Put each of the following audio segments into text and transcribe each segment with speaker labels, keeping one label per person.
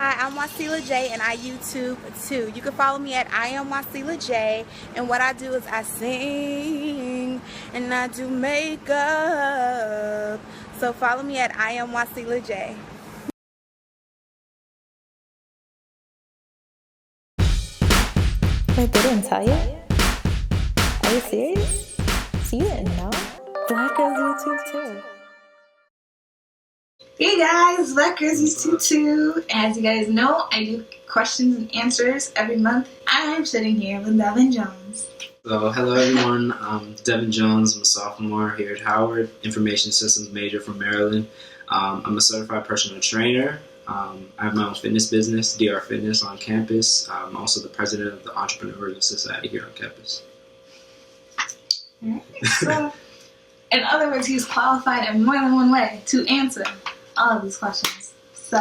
Speaker 1: Hi, I'm Wasila J and I YouTube too. You can follow me at I am Wasila J, and what I do is I sing and I do makeup. So follow me at I am Wasila J.
Speaker 2: Wait, they didn't tell you? Are you serious? So you didn't know? Black Girls YouTube too.
Speaker 3: Hey guys, Black Girls YouTube too. As you guys know, I do questions and answers every month. I'm sitting here with Devyn Jones.
Speaker 4: So, hello everyone, I'm Devyn Jones. I'm a sophomore here at Howard, Information Systems major from Maryland. I'm a certified personal trainer. I have my own fitness business, D.R.Fitness, on campus. I'm also the president of the Entrepreneurial Society here on campus.
Speaker 3: Alright, so in other words, he's qualified in more than one way to answer all of these questions. So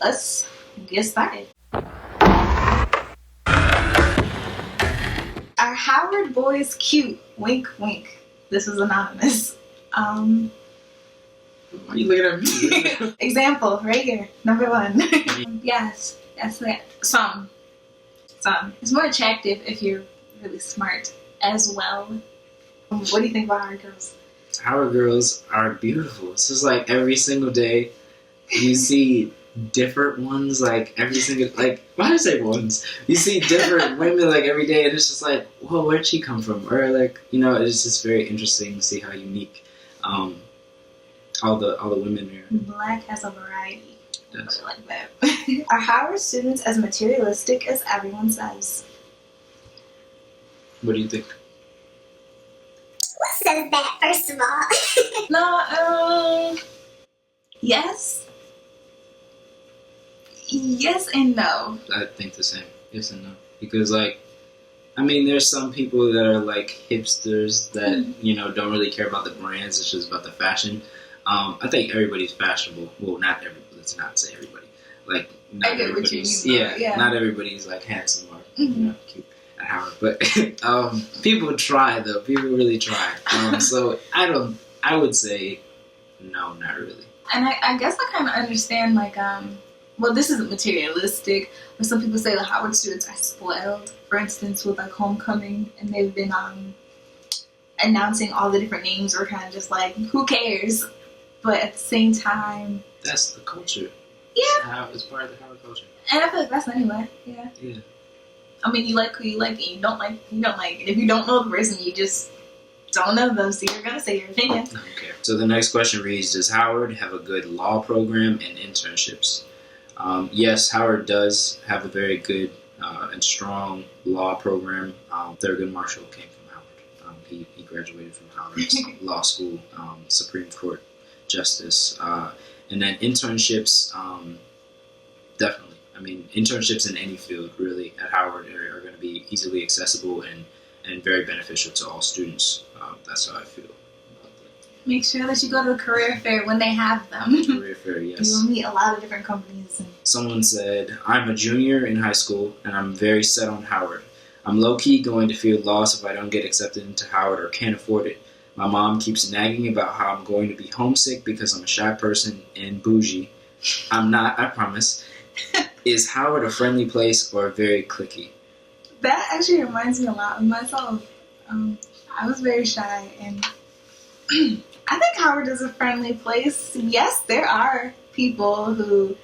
Speaker 3: let's get started. Are Howard boys cute? Wink, wink. This is anonymous.
Speaker 4: Why are you looking at me?
Speaker 3: Example, right here, number 1. Yes, that's that. Some. It's more attractive if you're really smart as well. What do you think about Howard girls?
Speaker 4: Howard girls are beautiful. It's just like every single day you see different ones, like every single, like, why do I say ones? You see different women like every day, and it's just like, whoa, where'd she come from? Or like, you know, it's just very interesting to see how unique all the women are.
Speaker 3: Black has a variety. Yes. Like that. Are Howard students as materialistic as everyone says?
Speaker 4: What do you think?
Speaker 5: What says that, first of all?
Speaker 3: No, yes. Yes and no.
Speaker 4: I think the same. Yes and no. Because, like, I mean, there's some people that are, like, hipsters that, you know, don't really care about the brands. It's just about the fashion. I think everybody's fashionable. Well, not everybody. Let's not say everybody. Like, not everybody's... Yeah, not everybody's, like, handsome or, you know, cute at Howard. But people try, though. People really try. So, I would say no, not really.
Speaker 3: And I guess I kind of understand, like, well, this isn't materialistic, but some people say the Howard students are spoiled. For instance, with like homecoming, and they've been announcing all the different names, or kind of just like, who cares? But at the same time,
Speaker 4: that's the culture.
Speaker 3: Yeah,
Speaker 4: it's part of the Howard culture.
Speaker 3: And I feel like that's anyway. Yeah. I mean, you like who you like, and you don't like who you don't like. And if you don't know the person, you just don't know them, so you're gonna say your opinion.
Speaker 4: Okay. So the next question reads: does Howard have a good law program and internships? Yes, Howard does have a very good and strong law program. Thurgood Marshall came from Howard. He graduated from Howard's law school, Supreme Court justice. And then internships, definitely. I mean, internships in any field, really, at Howard are going to be easily accessible and very beneficial to all students. That's how I feel.
Speaker 3: Make sure that you go to the career fair when they have them.
Speaker 4: Career fair, yes.
Speaker 3: You will meet a lot of different companies.
Speaker 4: Someone said, I'm a junior in high school, and I'm very set on Howard. I'm low-key going to feel lost if I don't get accepted into Howard or can't afford it. My mom keeps nagging about how I'm going to be homesick because I'm a shy person and boogee. I'm not, I promise. Is Howard a friendly place or very cliquey?
Speaker 3: That actually reminds me a lot of myself. I was very shy, and I think Howard is a friendly place. Yes, there are people who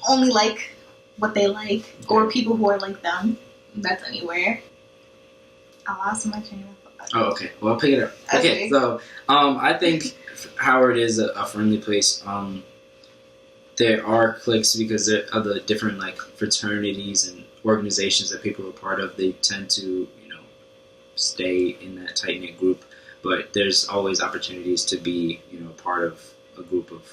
Speaker 3: only like what they like, or people who are like them. That's anywhere. I lost my train of thought.
Speaker 4: Oh, okay. Well, I'll pick it up. Okay, so I think Howard is a friendly place. There are cliques because of the different like fraternities and organizations that people are part of. They tend to, you know, stay in that tight-knit group. But there's always opportunities to be, you know, part of a group of,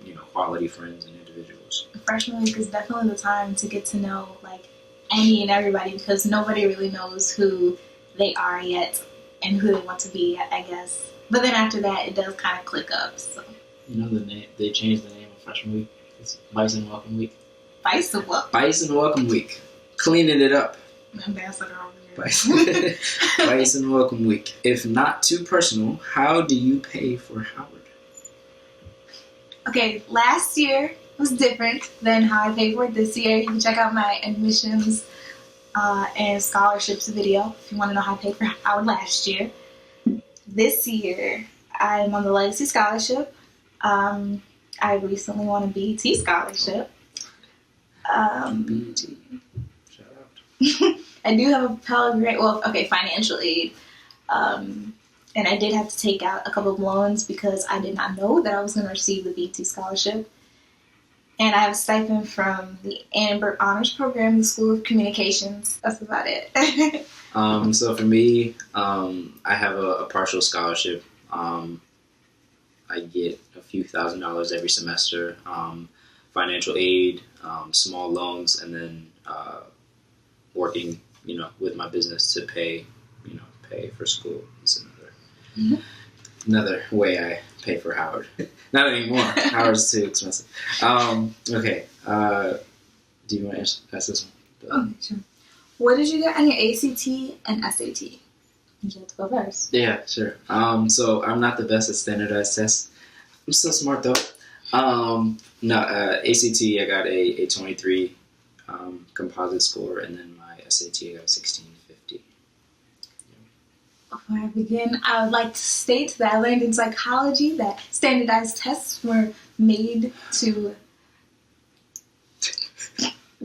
Speaker 4: you know, quality friends and individuals.
Speaker 3: Freshman week is definitely the time to get to know, like, any and everybody, because nobody really knows who they are yet and who they want to be yet, I guess. But then after that, it does kind of click up, so.
Speaker 4: You know the name, they changed the name of freshman week. It's Bison Welcome Week.
Speaker 3: Bison what?
Speaker 4: Bison Welcome Week. Cleaning it up.
Speaker 3: Ambassador over here.
Speaker 4: Bison Welcome Week. If not too personal, how do you pay for Howard?
Speaker 3: Okay, last year was different than how I paid for it this year. You can check out my admissions and scholarships video if you want to know how I paid for Howard last year. This year, I'm on the Legacy Scholarship. I recently won a BET scholarship.
Speaker 4: BET. Shout out.
Speaker 3: I do have a Pell Grant, financial aid. And I did have to take out a couple of loans because I did not know that I was going to receive the BET scholarship. And I have a stipend from the Annenberg Honors Program, the School of Communications. That's about it.
Speaker 4: So for me, I have a partial scholarship. I get a few $1,000s every semester, financial aid, small loans, and then working, with my business to pay for school. It's another way I pay for Howard. Not anymore. Howard's too expensive. Okay. Do you want to ask this one?
Speaker 3: Okay, sure. What did you get on your ACT and SAT? You have to go first.
Speaker 4: Yeah, sure. So I'm not the best at standardized tests. I'm still smart though. ACT I got a 23 composite score, and then my SAT I got a 1650.
Speaker 3: Before I begin, I would like to state that I learned in psychology that standardized tests were made to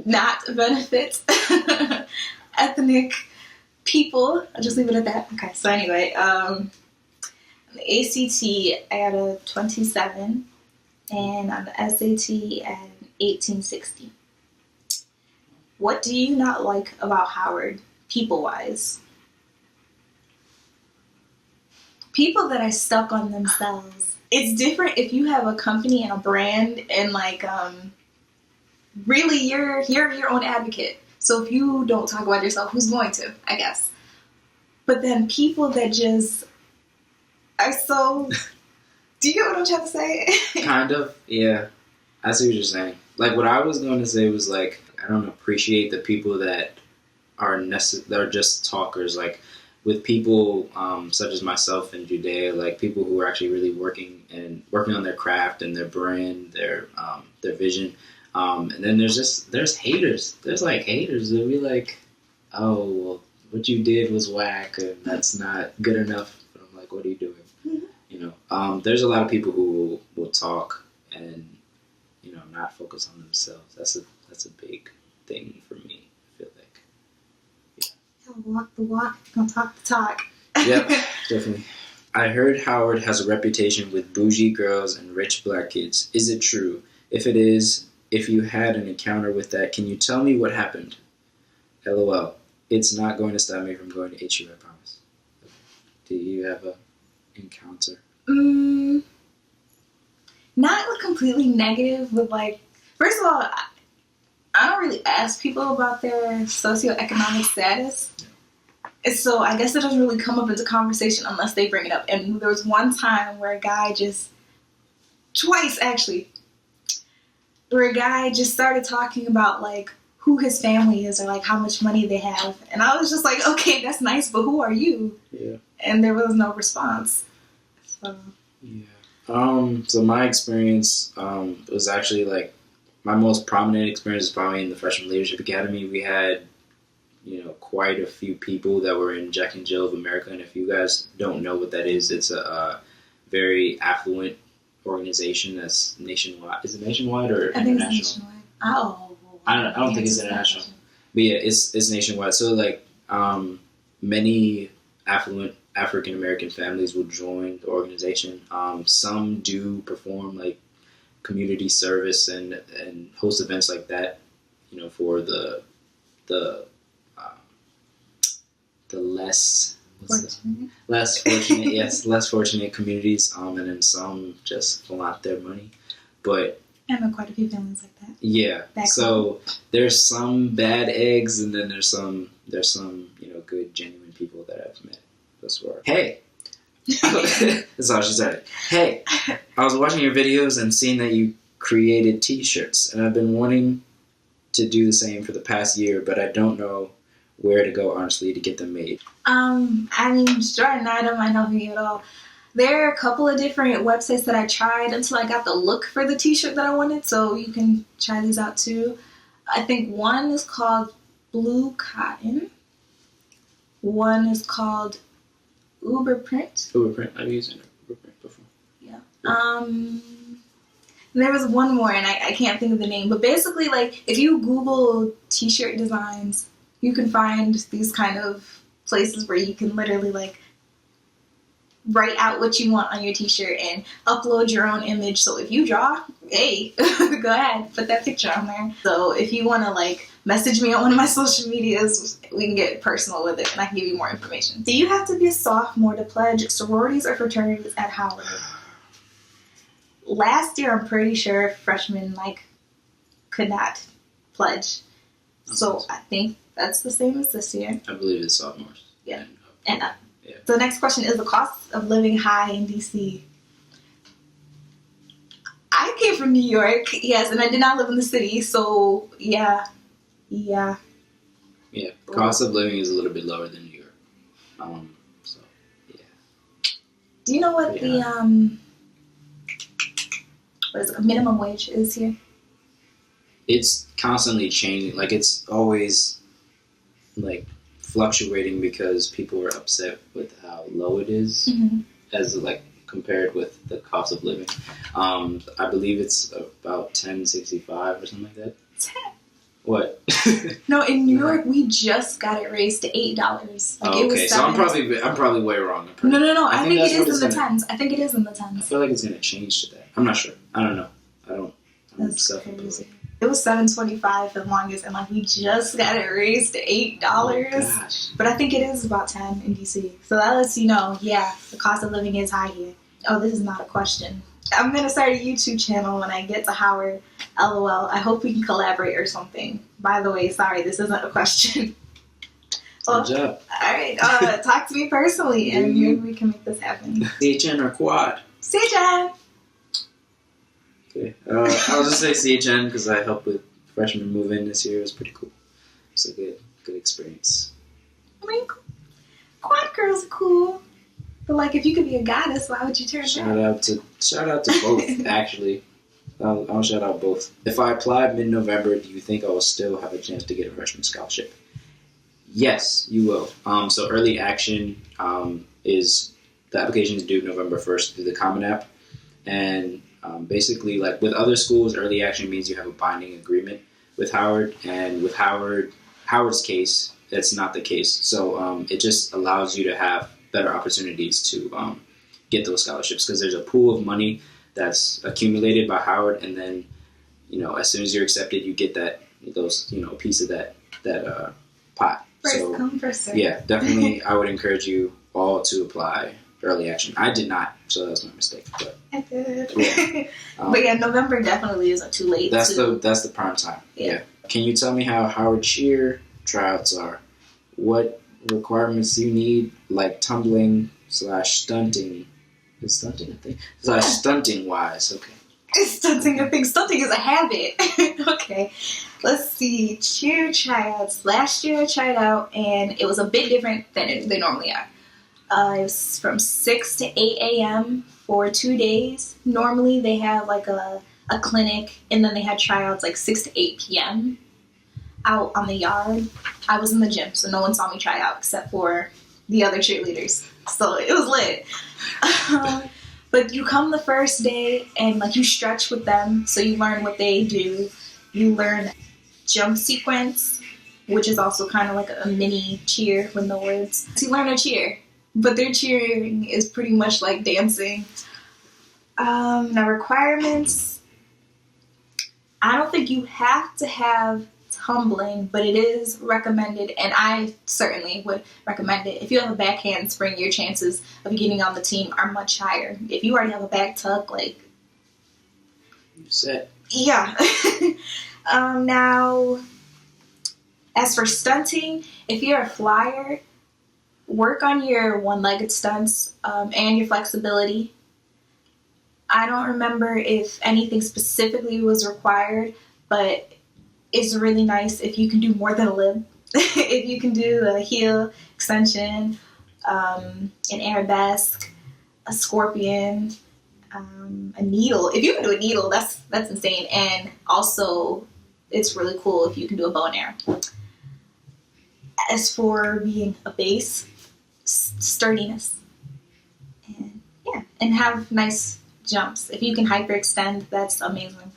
Speaker 3: not benefit ethnic people. I'll just leave it at that. Okay, so anyway, on the ACT, I got a 27, and on the SAT, I had an 1860. What do you not like about Howard, people-wise? People that are stuck on themselves. It's different if you have a company and a brand and really you're your own advocate. So if you don't talk about yourself, who's going to, I guess. But then people that just are so... Do you get what I'm trying to say?
Speaker 4: Kind of, yeah. I see what you're saying. Like, what I was going to say was, like, I don't appreciate the people that are just talkers. Like, with people such as myself in Judea, like, people who are actually really working on their craft and their brand, their vision. And then there's haters. There's, like, haters. They'll be like, oh, well, what you did was whack, and that's not good enough. But I'm like, what are you doing? Mm-hmm. There's a lot of people who will talk and, not focus on themselves. That's a big thing for me, I feel like. Yeah.
Speaker 3: Walk the walk, gonna talk the talk.
Speaker 4: Yep, definitely. I heard Howard has a reputation with bougie girls and rich black kids. Is it true? If it is, if you had an encounter with that, can you tell me what happened? LOL. It's not going to stop me from going to HU, I promise. Do you have a encounter?
Speaker 3: Not completely negative, but first of all, I don't really ask people about their socioeconomic status. So I guess it doesn't really come up into conversation unless they bring it up. And there was one time where twice actually, where a guy just started talking about who his family is or how much money they have. And I was just like, okay, that's nice, but who are you?
Speaker 4: Yeah.
Speaker 3: And there was no response. So.
Speaker 4: Yeah. So my experience was actually my most prominent experience is probably in the Freshman Leadership Academy. We had, quite a few people that were in Jack and Jill of America. And if you guys don't know what that is, it's a very affluent organization that's nationwide. Is it nationwide or international?
Speaker 3: I think it's nationwide. Oh.
Speaker 4: I don't think it's international. But yeah, it's nationwide. So many affluent African American families will join the organization. Some do perform community service and host events like that, for the less fortunate, yes, less fortunate communities. And then some just flaunt their money, but
Speaker 3: I know quite a few families like that.
Speaker 4: Yeah. So there's some bad eggs, and then there's some good genuine people that I've met. Hey, that's all she said. Hey, I was watching your videos and seeing that you created tshirts, and I've been wanting to do the same for the past year, but I don't know where to go, honestly, to get them made.
Speaker 3: Jordan, I don't mind helping you at all. There are a couple of different websites that I tried until I got the look for the t-shirt that I wanted, so you can try these out too. I think one is called Blue Cotton. One is called Uberprint.
Speaker 4: Uberprint. I've used Uberprint before.
Speaker 3: Yeah. There was one more, and I can't think of the name, but basically, like, if you Google t-shirt designs, you can find these kind of places where you can literally, like, write out what you want on your t-shirt and upload your own image. So if you draw, hey, go ahead, put that picture on there. So if you want to, like, message me on one of my social medias, we can get personal with it and I can give you more information. Do you have to be a sophomore to pledge sororities or fraternities at Howard? Last year, I'm pretty sure freshmen, like, could not pledge. So I think that's the same as this year.
Speaker 4: I believe it's sophomores.
Speaker 3: Yeah. And
Speaker 4: yeah.
Speaker 3: So the next question is the cost of living high in DC. I came from New York, yes, and I did not live in the city, so yeah.
Speaker 4: Yeah, cost of living is a little bit lower than New York. So yeah.
Speaker 3: Do you know what the what is it, minimum wage is here?
Speaker 4: It's constantly changing. Like, it's always, like, fluctuating because people are upset with how low it is as, like, compared with the cost of living. I believe it's about $10.65 or something like that.
Speaker 3: 10.
Speaker 4: What?
Speaker 3: No, in New York we just got it raised to $8. Like, it was
Speaker 4: okay, so I'm probably way wrong.
Speaker 3: No. I think it
Speaker 4: that's
Speaker 3: is in the tens. I think it is in the
Speaker 4: I
Speaker 3: tens.
Speaker 4: feel like it's gonna change to that. I'm not sure. I don't know. I'm
Speaker 3: That's
Speaker 4: self-employed.
Speaker 3: crazy. It was $7.25 for the longest, and like we just got it raised to $8.
Speaker 4: Oh, gosh.
Speaker 3: But I think it is about 10 in DC. So that lets you know, yeah, the cost of living is high here. Oh, this is not a question. I'm gonna start a YouTube channel when I get to Howard. LOL. I hope we can collaborate or something. By the way, sorry, this isn't a question.
Speaker 4: Good job.
Speaker 3: All right, talk to me personally, and maybe we can make this happen.
Speaker 4: CHN or quad?
Speaker 3: CHN.
Speaker 4: Okay. I'll just say CHN because I helped with freshman move-in this year. It was pretty cool. It's a good experience.
Speaker 3: I mean, quad girls are cool. But, like, if you could be a goddess, why would you turn down?
Speaker 4: Shout out to both, actually. I'll shout out both. If I applied mid-November, do you think I will still have a chance to get a freshman scholarship? Yes, you will. So early action is the application is due November 1st through the Common App. And basically, like with other schools, early action means you have a binding agreement with Howard. And with Howard's case, that's not the case. So it just allows you to have better opportunities to get those scholarships because there's a pool of money that's accumulated by Howard, and then as soon as you're accepted, you get those piece of that pot.
Speaker 3: First come, first serve.
Speaker 4: Yeah, definitely. I would encourage you all to apply early action. I did not, so that was my mistake. But
Speaker 3: I did.
Speaker 4: Yeah.
Speaker 3: But yeah, November definitely isn't too late.
Speaker 4: That's the prime time. Yeah. Can you tell me how Howard cheer tryouts are? What requirements you need, like tumbling/stunting? Is stunting a thing? Stunting wise, okay.
Speaker 3: Stunting a thing. Stunting is a habit. Okay. Let's see. Cheer tryouts. Last year I tried out, and it was a bit different than they normally are. It was from 6 to 8 a.m. for 2 days. Normally they have like a clinic, and then they had tryouts like 6 to 8 p.m. out on the yard. I was in the gym, so no one saw me try out except for the other cheerleaders. So it was lit. But you come the first day and like you stretch with them, so you learn what they do. You learn jump sequence, which is also kind of like a mini cheer with no words. So you learn a cheer, but their cheering is pretty much like dancing. Now requirements. I don't think you have to have tumbling, but it is recommended, and I certainly would recommend it. If you have a back handspring, your chances of getting on the team are much higher. If you already have a back tuck, like,
Speaker 4: you're set.
Speaker 3: Yeah. Now, as for stunting, if you're a flyer, work on your one-legged stunts and your flexibility. I don't remember if anything specifically was required, but it's really nice if you can do more than a limb. If you can do a heel extension, an arabesque, a scorpion, a needle. If you can do a needle, that's insane. And also, it's really cool if you can do a bow and arrow. As for being a base, sturdiness, and yeah, and have nice jumps. If you can hyperextend, that's amazing.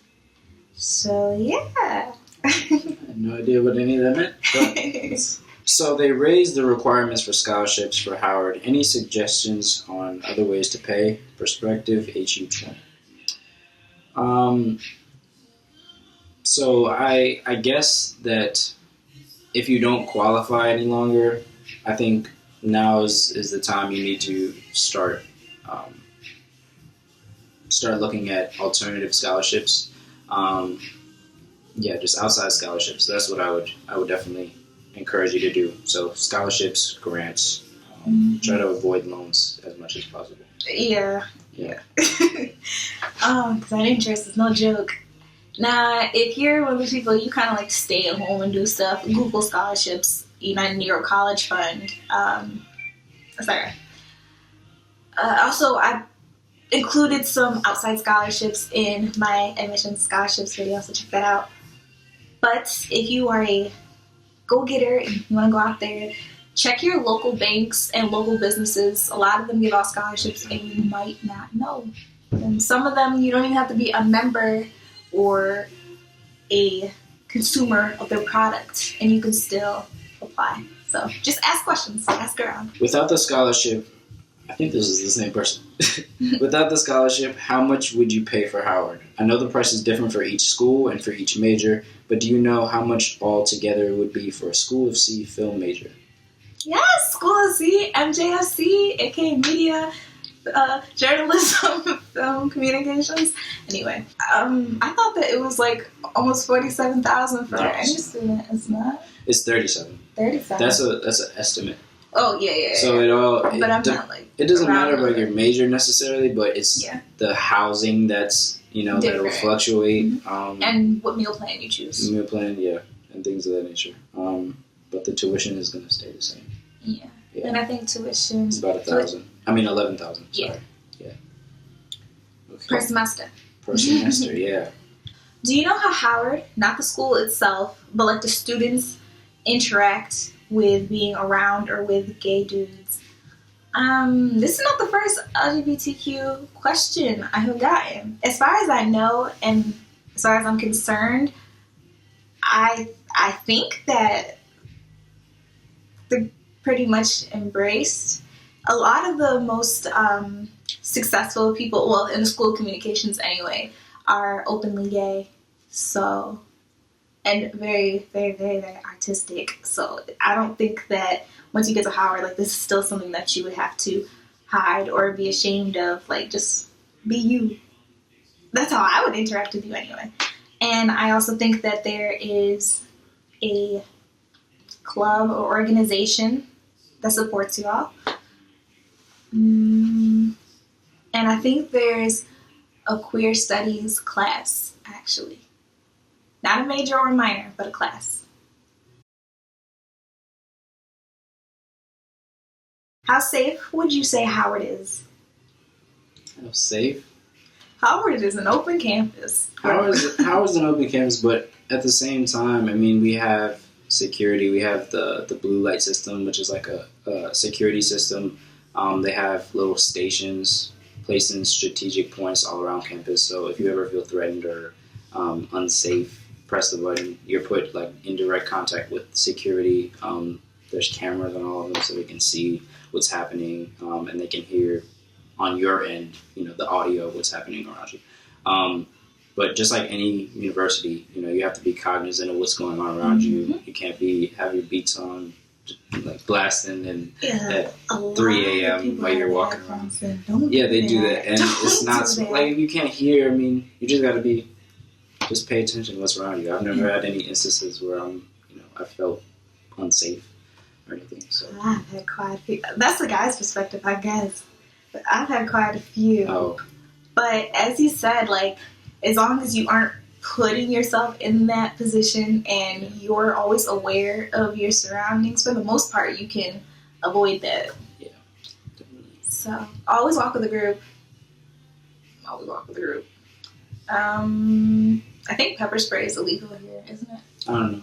Speaker 3: So yeah.
Speaker 4: I have no idea what any of that meant. But so they raised the requirements for scholarships for Howard. Any suggestions on other ways to pay? Perspective, HU20. So I guess that if you don't qualify any longer, I think now is the time you need to start looking at alternative scholarships. Just outside scholarships. That's what I would definitely encourage you to do. So scholarships, grants, try to avoid loans as much as possible.
Speaker 3: Yeah. Because that interest is no joke. Now, if you're one of those people, you kind of like stay at home and do stuff. Google scholarships, United Negro College Fund. Also, I included some outside scholarships in my admissions scholarships video, so check that out. But if you are a go-getter and you want to go out there, check your local banks and local businesses. A lot of them give out scholarships and you might not know. And some of them you don't even have to be a member or a consumer of their product, and you can still apply. So just ask questions, ask around.
Speaker 4: Without the scholarship, I think this is the same person. Without the scholarship, how much would you pay for Howard? I know the price is different for each school and for each major, but do you know how much altogether it would be for a School of C film major?
Speaker 3: Yes, School of C, MJFC, aka Media, Journalism, Film, Communications. Anyway, I thought that it was like almost $47,000 for any student. It's not.
Speaker 4: It's 37.
Speaker 3: 37.
Speaker 4: That's an estimate.
Speaker 3: Oh yeah.
Speaker 4: So
Speaker 3: But I'm not like.
Speaker 4: It doesn't matter about your major necessarily, but it's the housing that's
Speaker 3: different.
Speaker 4: That will fluctuate.
Speaker 3: And what meal plan you choose.
Speaker 4: Meal plan, and things of that nature. But the tuition is going to stay the same.
Speaker 3: Yeah. And I think tuition.
Speaker 4: It's about $1,000. I mean 11,000.
Speaker 3: Yeah.
Speaker 4: Yeah. Okay.
Speaker 3: Per semester.
Speaker 4: Per semester, yeah.
Speaker 3: Do you know how Howard, not the school itself, but like the students interact with being around or with gay dudes? This is not the first LGBTQ question I have gotten. As far as I know, and as far as I'm concerned, I think that they're pretty much embraced. A lot of the most successful people, well, in the school of communications anyway, are openly gay. So, and very, very, very, very artistic. So I don't think that once you get to Howard, like, this is still something that you would have to hide or be ashamed of. Like, just be you. That's how I would interact with you anyway. And I also think that there is a club or organization that supports you all. And I think there's a queer studies class, actually. Not a major or a minor, but a class. How safe would you say Howard is?
Speaker 4: How safe?
Speaker 3: Howard is an open campus.
Speaker 4: Howard's an open campus, but at the same time, I mean, we have security. We have the blue light system, which is like a security system. They have little stations placed in strategic points all around campus. So if you ever feel threatened or unsafe, press the button. You're put like in direct contact with security. There's cameras on all of them, so they can see what's happening, and they can hear on your end, the audio of what's happening around you. But just like any university, you have to be cognizant of what's going on around you. You can't have your beats on, like blasting and at 3 a.m. while you're walking around. They do that, and it's not like you can't hear. I mean, you just got to just pay attention to what's around you. I've never had any instances where I felt unsafe or anything. So
Speaker 3: I've had quite a few. That's the guy's perspective, I guess. But I've had quite a few.
Speaker 4: Oh.
Speaker 3: But as you said, like, as long as you aren't putting yourself in that position and you're always aware of your surroundings, for the most part, you can avoid that.
Speaker 4: Yeah, definitely.
Speaker 3: So always walk with a group. I think pepper spray is illegal here, isn't it?
Speaker 4: I don't know.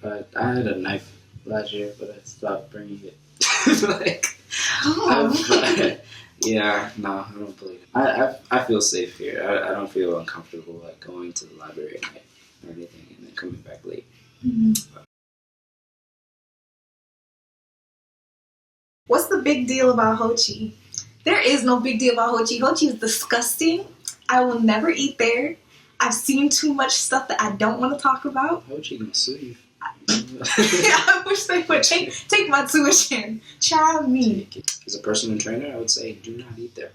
Speaker 4: But I had a knife last year, but I stopped bringing it. Like, yeah, no, I don't believe it. I feel safe here. I don't feel uncomfortable like going to the library at night or anything and then coming back late.
Speaker 3: What's the big deal about Ho Chi? There is no big deal about Ho Chi. Ho Chi is disgusting. I will never eat there. I've seen too much stuff that I don't want to talk about.
Speaker 4: Ho Chi gonna sue you.
Speaker 3: I wish they would take my tuition. Child me.
Speaker 4: As a personal trainer, I would say do not eat there.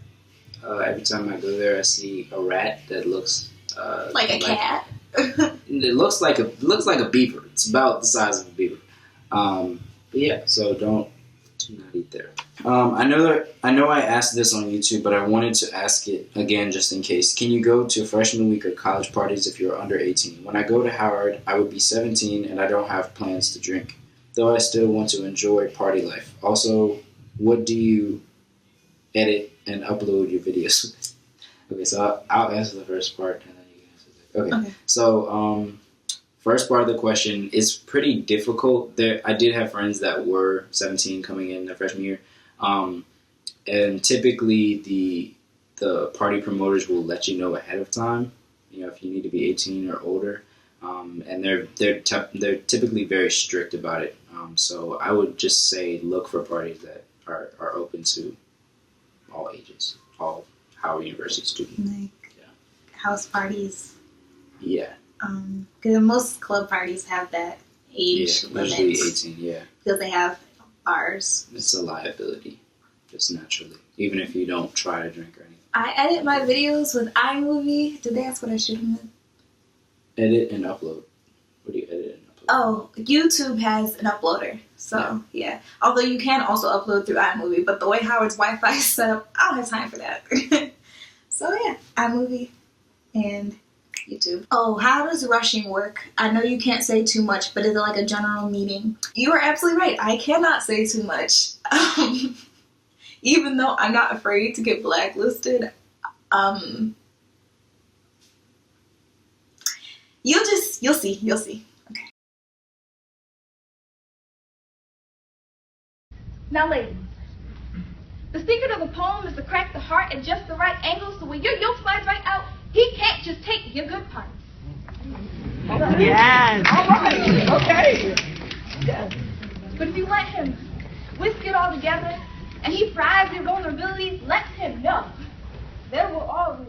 Speaker 4: Every time I go there, I see a rat that looks
Speaker 3: like a cat.
Speaker 4: It looks like a beaver. It's about the size of a beaver. But yeah, so do not eat there. I know I asked this on YouTube, but I wanted to ask it again just in case. Can you go to freshman week or college parties if you're under 18? When I go to Howard, I would be 17 and I don't have plans to drink, though I still want to enjoy party life. Also, what do you edit and upload your videos with? Okay, so I'll answer the first part and then you can answer the second. Okay. So first part of the question is pretty difficult. I did have friends that were 17 coming in their freshman year. And typically the party promoters will let you know ahead of time, if you need to be 18 or older. And they're typically very strict about it. So I would just say look for parties that are open to all ages, all Howard University students.
Speaker 3: Like house parties.
Speaker 4: Yeah.
Speaker 3: Because most club parties have that age limit.
Speaker 4: Usually 18, yeah.
Speaker 3: Because they have bars.
Speaker 4: It's a liability, just naturally, even if you don't try to drink or anything.
Speaker 3: I edit my videos with iMovie. Did they ask what I should have done?
Speaker 4: Edit and upload. What do you edit and upload?
Speaker 3: Oh, YouTube has an uploader. So, yeah. Although you can also upload through iMovie, but the way Howard's Wi-Fi is set up, I don't have time for that. So, yeah, iMovie and YouTube. Oh, how does rushing work? I know you can't say too much, but is it like a general meeting? You are absolutely right. I cannot say too much. Even though I'm not afraid to get blacklisted, you'll see. Okay.
Speaker 6: Now, ladies, the secret of a poem is to crack the heart at just the right angle, so when your yoke slides right out, he can't just take your good parts.
Speaker 7: Yes. All right. Okay. Yes.
Speaker 6: But if you let him whisk it all together and he fries your vulnerabilities, let him know there will always